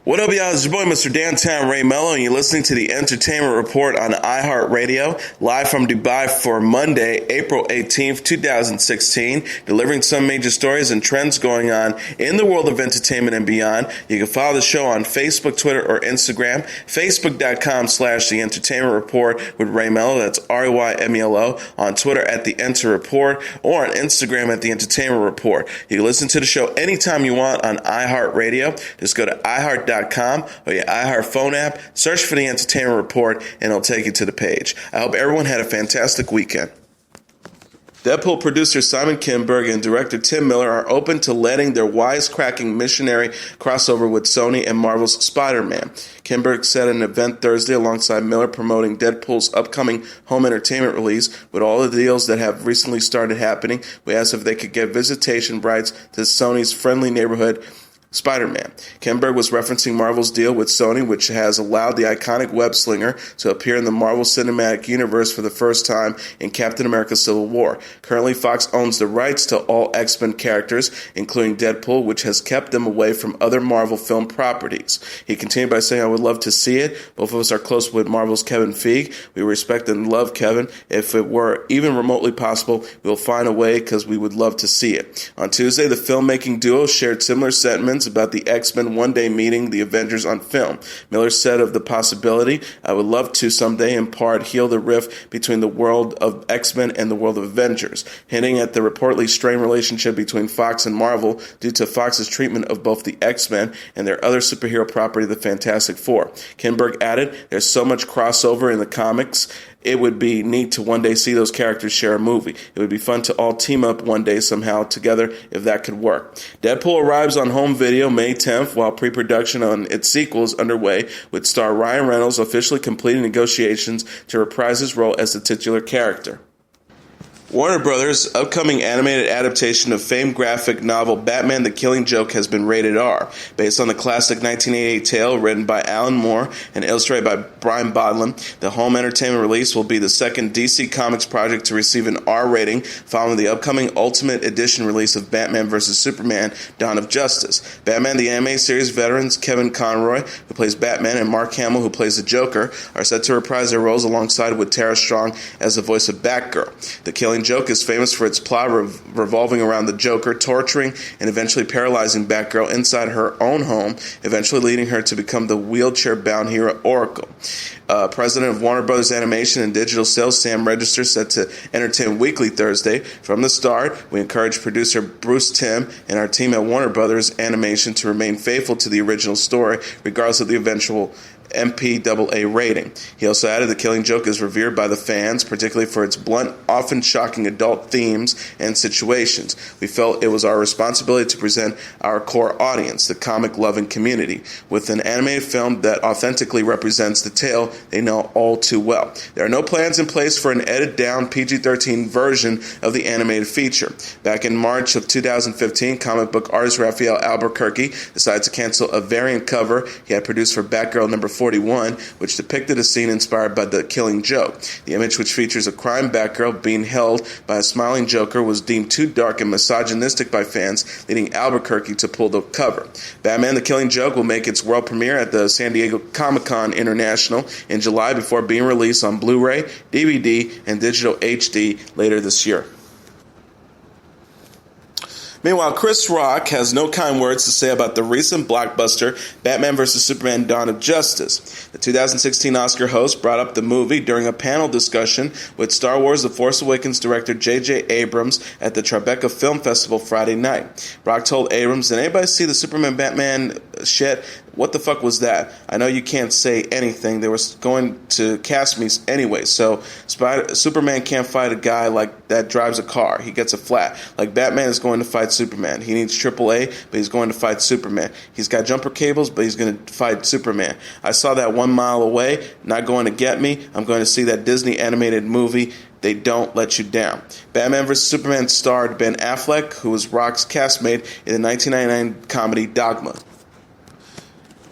What up, y'all? It's your boy, Mr. Downtown Ray Melo, and you're listening to the Entertainment Report on iHeartRadio, live from Dubai for Monday, April 18th, 2016, delivering some major stories and trends going on in the world of entertainment and beyond. You can follow the show on Facebook, Twitter, or Instagram, facebook.com/The Entertainment Report with Ray Melo, that's RAYMELO, on Twitter at The Enter Report, or on Instagram at The Entertainment Report. You can listen to the show anytime you want on iHeartRadio. Just go to iHeart.com or your iHeart phone app, search for the Entertainment Report, and it'll take you to the page. I hope everyone had a fantastic weekend. Deadpool producer Simon Kinberg and director Tim Miller are open to letting their wisecracking missionary crossover with Sony and Marvel's Spider-Man. Kinberg said at an event Thursday alongside Miller promoting Deadpool's upcoming home entertainment release. With all the deals that have recently started happening, we asked if they could get visitation rights to Sony's friendly neighborhood Spider-Man. Kinberg was referencing Marvel's deal with Sony, which has allowed the iconic web-slinger to appear in the Marvel Cinematic Universe for the first time in Captain America Civil War. Currently, Fox owns the rights to all XMen characters, including Deadpool, which has kept them away from other Marvel film properties. He continued by saying, "I would love to see it. Both of us are close with Marvel's Kevin Feige. We respect and love Kevin. If it were even remotely possible, we'll find a way because we would love to see it." On Tuesday, the filmmaking duo shared similar sentiments about the X-Men one day meeting the Avengers on film. Miller said of the possibility, "I would love to someday in part heal the rift between the world of X-Men and the world of Avengers," hinting at the reportedly strained relationship between Fox and Marvel due to Fox's treatment of both the X-Men and their other superhero property, the Fantastic Four. Kinberg added, "There's so much crossover in the comics. It would be neat to one day see those characters share a movie. It would be fun to all team up one day somehow together if that could work." Deadpool arrives on home video May 10th, while pre-production on its sequel is underway, with star Ryan Reynolds officially completing negotiations to reprise his role as the titular character. Warner Brothers' upcoming animated adaptation of famed graphic novel Batman the Killing Joke has been rated R. Based on the classic 1988 tale written by Alan Moore and illustrated by Brian Bodlin, the home entertainment release will be the second DC Comics project to receive an R rating following the upcoming Ultimate Edition release of Batman vs. Superman Dawn of Justice. Batman the Animated Series veterans Kevin Conroy, who plays Batman, and Mark Hamill, who plays the Joker, are set to reprise their roles alongside with Tara Strong as the voice of Batgirl. The Killing Joke is famous for its plot revolving around the Joker torturing and eventually paralyzing Batgirl inside her own home, eventually leading her to become the wheelchair-bound hero Oracle. President of Warner Brothers Animation and Digital Sales, Sam Register, said to Entertainment Weekly Thursday, "From the start, we encouraged producer Bruce Timm and our team at Warner Brothers Animation to remain faithful to the original story, regardless of the eventual MPAA rating." He also added, "The Killing Joke is revered by the fans, particularly for its blunt, often shocking adult themes and situations. We felt it was our responsibility to present our core audience, the comic-loving community, with an animated film that authentically represents the tale they know all too well. There are no plans in place for an edited-down PG-13 version of the animated feature." Back in March of 2015, comic book artist Raphael Albuquerque decided to cancel a variant cover he had produced for Batgirl number 41, which depicted a scene inspired by the Killing Joke. The image, which features a crime Batgirl being held by a smiling Joker, was deemed too dark and misogynistic by fans, leading Albuquerque to pull the cover. Batman the Killing Joke will make its world premiere at the San Diego Comic-Con International in July before being released on Blu-ray, DVD, and digital HD later this year. Meanwhile, Chris Rock has no kind words to say about the recent blockbuster Batman vs. Superman Dawn of Justice. The 2016 Oscar host brought up the movie during a panel discussion with Star Wars The Force Awakens director J.J. Abrams at the Tribeca Film Festival Friday night. Rock told Abrams, "Did anybody see the Superman-Batman shit? What the fuck was that? I know you can't say anything. They were going to cast me anyway, so Superman can't fight a guy like that drives a car. He gets a flat. Like Batman is going to fight Superman. He needs AAA, but he's going to fight Superman. He's got jumper cables, but he's going to fight Superman. I saw that 1 mile away. Not going to get me. I'm going to see that Disney animated movie. They don't let you down." Batman vs. Superman starred Ben Affleck, who was Rock's castmate in the 1999 comedy Dogma.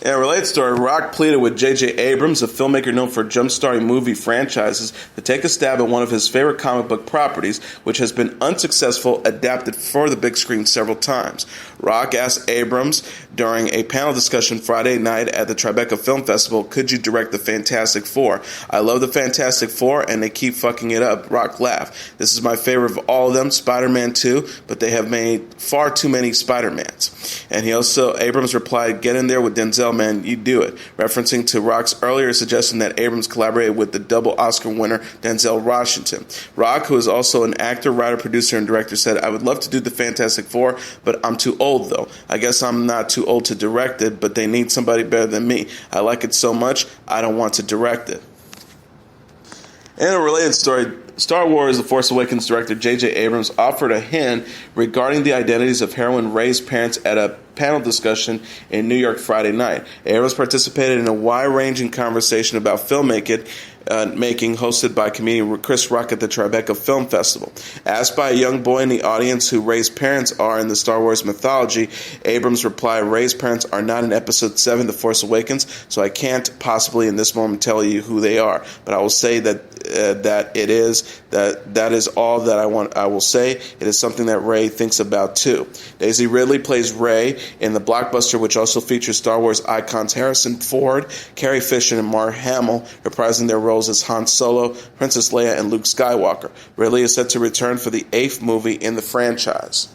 In a related story, Rock pleaded with J.J. Abrams, a filmmaker known for jump-starting movie franchises, to take a stab at one of his favorite comic book properties, which has been unsuccessful, adapted for the big screen several times. Rock asked Abrams during a panel discussion Friday night at the Tribeca Film Festival, "Could you direct the Fantastic Four? I love the Fantastic Four, and they keep fucking it up." Rock laughed. "This is my favorite of all of them, Spider-Man 2, but they have made far too many Spider-Mans." And Abrams replied, "Get in there with Denzel, man, you do it," referencing to Rock's earlier suggestion that Abrams collaborated with the double Oscar winner Denzel Washington. Rock, who is also an actor, writer, producer, and director, said, "I would love to do the Fantastic Four, but I'm too old, though. I guess I'm not too old to direct it, but they need somebody better than me. I like it so much, I don't want to direct it." In a related story, Star Wars The Force Awakens director J.J. Abrams offered a hint regarding the identities of heroine Rey's parents at a panel discussion in New York Friday night. Abrams participated in a wide-ranging conversation about filmmaking hosted by comedian Chris Rock at the Tribeca Film Festival. Asked by a young boy in the audience who Rey's parents are in the Star Wars mythology, Abrams replied, "Rey's parents are not in Episode 7, The Force Awakens, so I can't possibly in this moment tell you who they are. But I will say that is all that I will say. It is something that Rey thinks about too." Daisy Ridley plays Rey in the blockbuster, which also features Star Wars icons Harrison Ford, Carrie Fisher, and Mark Hamill reprising their roles as Han Solo, Princess Leia, and Luke Skywalker. Ridley is set to return for the 8th movie in the franchise.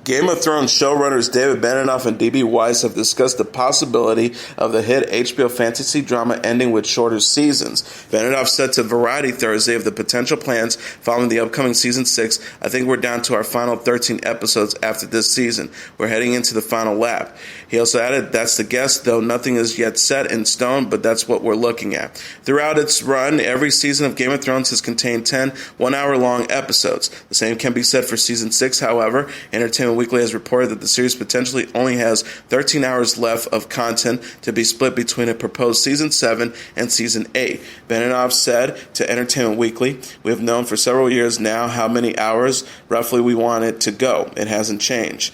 Game of Thrones showrunners David Benioff and D.B. Weiss have discussed the possibility of the hit HBO fantasy drama ending with shorter seasons. Benioff said to Variety Thursday of the potential plans following the upcoming Season 6, "I think we're down to our final 13 episodes after this season. We're heading into the final lap." He also added, "That's the guess, though nothing is yet set in stone, but that's what we're looking at." Throughout its run, every season of Game of Thrones has contained 10 one-hour-long episodes. The same can be said for Season 6, however. Entertainment Weekly has reported that the series potentially only has 13 hours left of content to be split between a proposed Season 7 and Season 8. Benioff said to Entertainment Weekly, "We have known for several years now how many hours roughly we want it to go. It hasn't changed."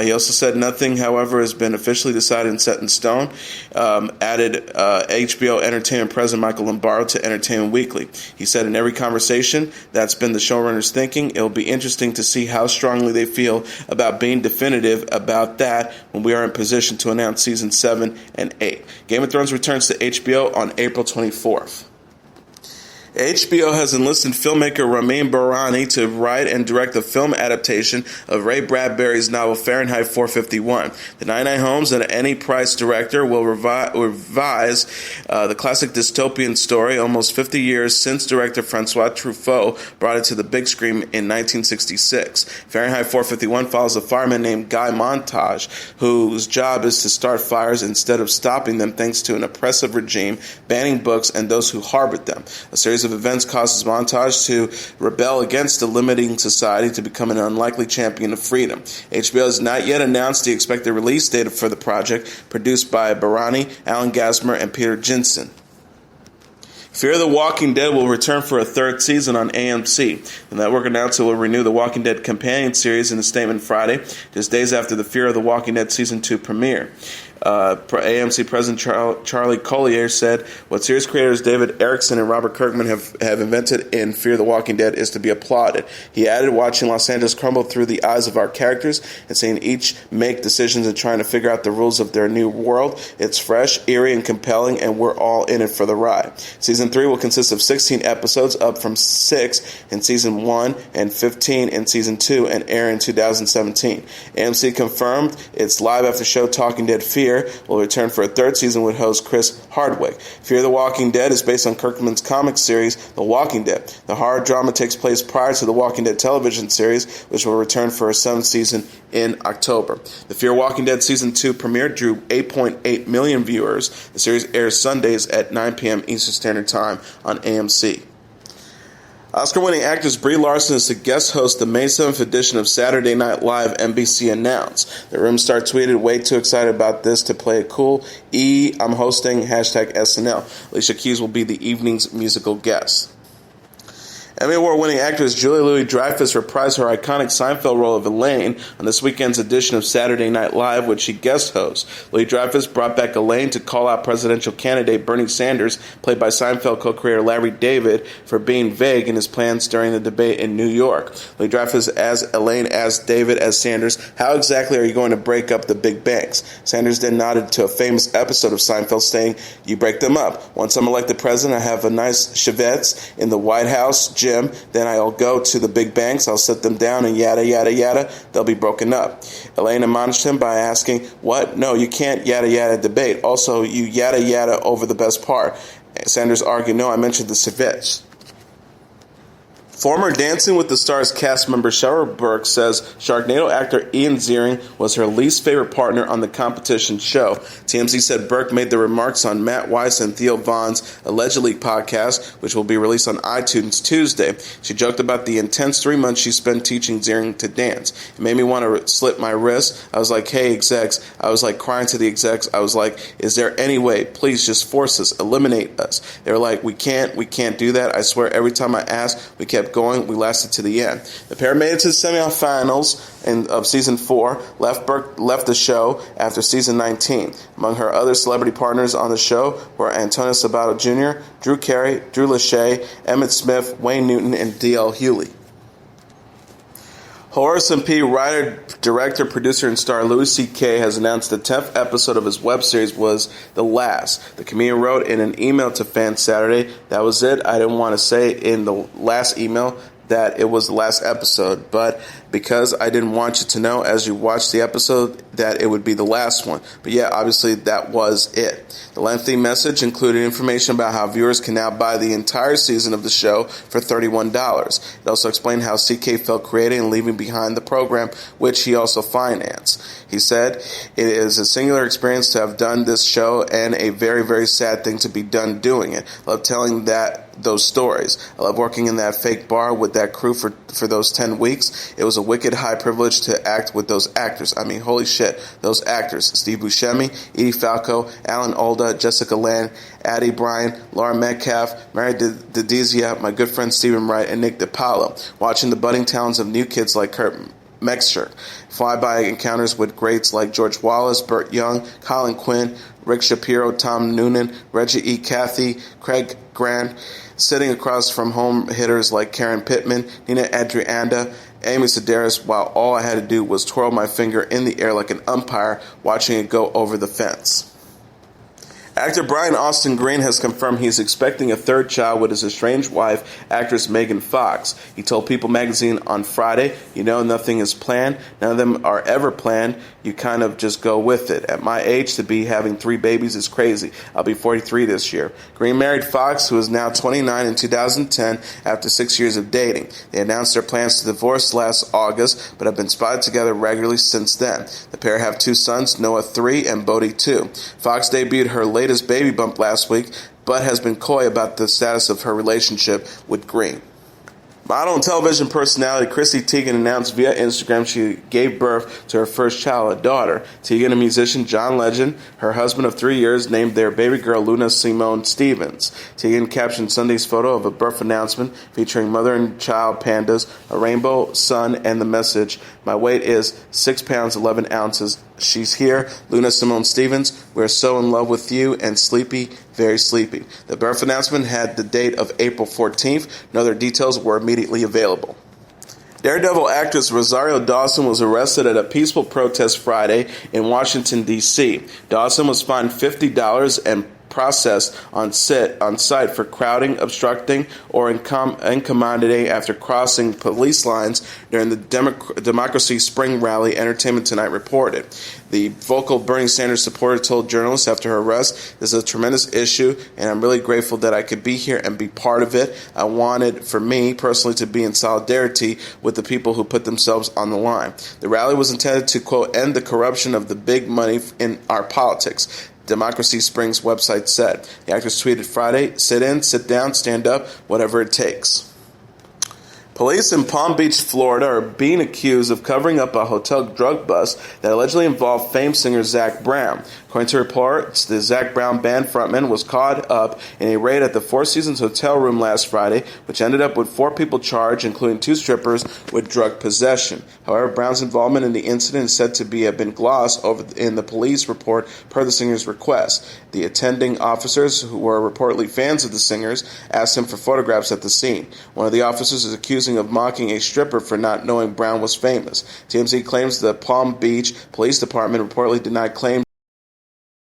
He also said nothing, however, has been officially decided and set in stone. Added HBO Entertainment President Michael Lombardo to Entertainment Weekly. He said, "In every conversation, that's been the showrunners' thinking. It'll be interesting to see how strongly they feel about being definitive about that when we are in position to announce Season 7 and 8. Game of Thrones returns to HBO on April 24th. HBO has enlisted filmmaker Ramin Bahrani to write and direct the film adaptation of Ray Bradbury's novel Fahrenheit 451. The 99 Homes and Any Price director will revise the classic dystopian story almost 50 years since director Francois Truffaut brought it to the big screen in 1966. Fahrenheit 451 follows a fireman named Guy Montage, whose job is to start fires instead of stopping them thanks to an oppressive regime banning books and those who harbored them. A series of events causes Montage to rebel against the limiting society to become an unlikely champion of freedom. HBO has not yet announced the expected release date for the project, produced by Bahrani, Alan Gasmer, and Peter Jensen. Fear the Walking Dead will return for a 3rd season on AMC. The network announced it will renew the Walking Dead companion series in a statement Friday, just days after the Fear of the Walking Dead Season 2 premiere. AMC President Charlie Collier said, "What series creators David Erickson and Robert Kirkman have invented in Fear the Walking Dead is to be applauded." He added, "Watching Los Angeles crumble through the eyes of our characters and seeing each make decisions and trying to figure out the rules of their new world. It's fresh, eerie, and compelling, and we're all in it for the ride." Season 3 will consist of 16 episodes, up from 6 in Season 1 and 15 in Season 2, and air in 2017. AMC confirmed its live after show Talking Dead Fear will return for a 3rd season with host Chris Hardwick. Fear the Walking Dead is based on Kirkman's comic series, The Walking Dead. The horror drama takes place prior to The Walking Dead television series, which will return for a 7th season in October. The Fear Walking Dead Season 2 premiere drew 8.8 million viewers. The series airs Sundays at 9 p.m. Eastern Standard Time on AMC. Oscar-winning actress Brie Larson is the guest host of the May 7th edition of Saturday Night Live, NBC announced. The Roomstar tweeted, "Way too excited about this to play it cool. I'm hosting, #SNL. Alicia Keys will be the evening's musical guest." Emmy Award-winning actress Julia Louis-Dreyfus reprised her iconic Seinfeld role of Elaine on this weekend's edition of Saturday Night Live, which she guest hosts. Louis-Dreyfus brought back Elaine to call out presidential candidate Bernie Sanders, played by Seinfeld co-creator Larry David, for being vague in his plans during the debate in New York. Louis-Dreyfus as Elaine asked David as Sanders, "How exactly are you going to break up the big banks?" Sanders then nodded to a famous episode of Seinfeld, saying, "You break them up. Once I'm elected president, I have a nice Chevettes in the White House gym. Then I'll go to the big banks, I'll sit them down, and yada, yada, yada, they'll be broken up." Elaine admonished him by asking, "What? No, you can't yada, yada debate. Also, you yada, yada over the best part." Sanders argued, "No, I mentioned the Chevettes." Former Dancing with the Stars cast member Cheryl Burke says Sharknado actor Ian Ziering was her least favorite partner on the competition show. TMZ said Burke made the remarks on Matt Weiss and Theo Vaughn's Allegedly podcast, which will be released on iTunes Tuesday. She joked about the intense 3 months she spent teaching Ziering to dance. "It made me want to slip my wrist. I was like, hey, execs." I was like crying to the execs. I was like, "Is there any way? Please just force us, eliminate us." They were like, we can't do that. I swear every time I asked, we kept going. We lasted to the end. The pair made it to the semifinals of season 4. Burke left the show after season 19. Among her other celebrity partners on the show were Antonio Sabato Jr., Drew Carey, Drew Lachey, Emmett Smith, Wayne Newton, and D.L. Hewley. Horace and Pete writer, director, producer, and star Louis C.K. has announced the 10th episode of his web series was the last. The comedian wrote in an email to fans Saturday, "That was it. I didn't want to say in the last email that it was the last episode, but because I didn't want you to know as you watched the episode that it would be the last one." But yeah, obviously that was it. The lengthy message included information about how viewers can now buy the entire season of the show for $31. It also explained how CK felt creating and leaving behind the program, which he also financed. He said, "It is a singular experience to have done this show and a very, very sad thing to be done doing it. I love telling those stories. I love working in that fake bar with that crew for those 10 weeks. It was a wicked high privilege to act with those actors. I mean, holy shit, those actors. Steve Buscemi, Edie Falco, Alan Alda, Jessica Lange, Addie Bryan, Laura Metcalf, Mary DeDizia, my good friend Stephen Wright, and Nick DiPaolo. Watching the budding talents of new kids like Kurt Metzger, flyby encounters with greats like George Wallace, Burt Young, Colin Quinn, Rick Shapiro, Tom Noonan, Reggie E. Cathy, Craig Grant, sitting across from home hitters like Karen Pittman, Nina Adrianda, Amy Sedaris, while all I had to do was twirl my finger in the air like an umpire watching it go over the fence." Actor Brian Austin Green has confirmed he's expecting a third child with his estranged wife, actress Megan Fox. He told People magazine on Friday, "You know, nothing is planned. None of them are ever planned. You kind of just go with it. At my age, to be having 3 babies is crazy. I'll be 43 this year." Green married Fox, who is now 29, in 2010 after 6 years of dating. They announced their plans to divorce last August, but have been spotted together regularly since then. The pair have 2 sons, Noah 3 and Bodhi 2. Fox debuted her latest baby bump last week, but has been coy about the status of her relationship with Green. Model and television personality Chrissy Teigen announced via Instagram she gave birth to her first child, a daughter. Teigen and musician John Legend, her husband of 3 years, named their baby girl Luna Simone Stevens. Teigen captioned Sunday's photo of a birth announcement featuring mother and child pandas, a rainbow sun, and the message, "My weight is 6 pounds 11 ounces. She's here, Luna Simone Stevens. We're so in love with you and sleepy, very sleepy." The birth announcement had the date of April 14th. No other details were immediately available. Daredevil actress Rosario Dawson was arrested at a peaceful protest Friday in Washington, D.C. Dawson was fined $50 and processed on site for crowding, obstructing, or incommoding after crossing police lines during the Democracy Spring Rally, Entertainment Tonight reported. The vocal Bernie Sanders supporter told journalists after her arrest, "This is a tremendous issue, and I'm really grateful that I could be here and be part of it. I wanted, for me personally, to be in solidarity with the people who put themselves on the line." The rally was intended to, quote, "end the corruption of the big money in our politics," Democracy Springs website said. The actress tweeted Friday, "Sit in, sit down, stand up, whatever it takes." Police in Palm Beach, Florida are being accused of covering up a hotel drug bust that allegedly involved famed singer Zac Brown. According to reports, the Zac Brown band frontman was caught up in a raid at the Four Seasons hotel room last Friday, which ended up with 4 people charged, including 2 strippers with drug possession. However, Brown's involvement in the incident is said to have been glossed over in the police report per the singer's request. The attending officers, who were reportedly fans of the singers, asked him for photographs at the scene. One of the officers is accusing of mocking a stripper for not knowing Brown was famous. TMZ claims the Palm Beach Police Department reportedly denied claims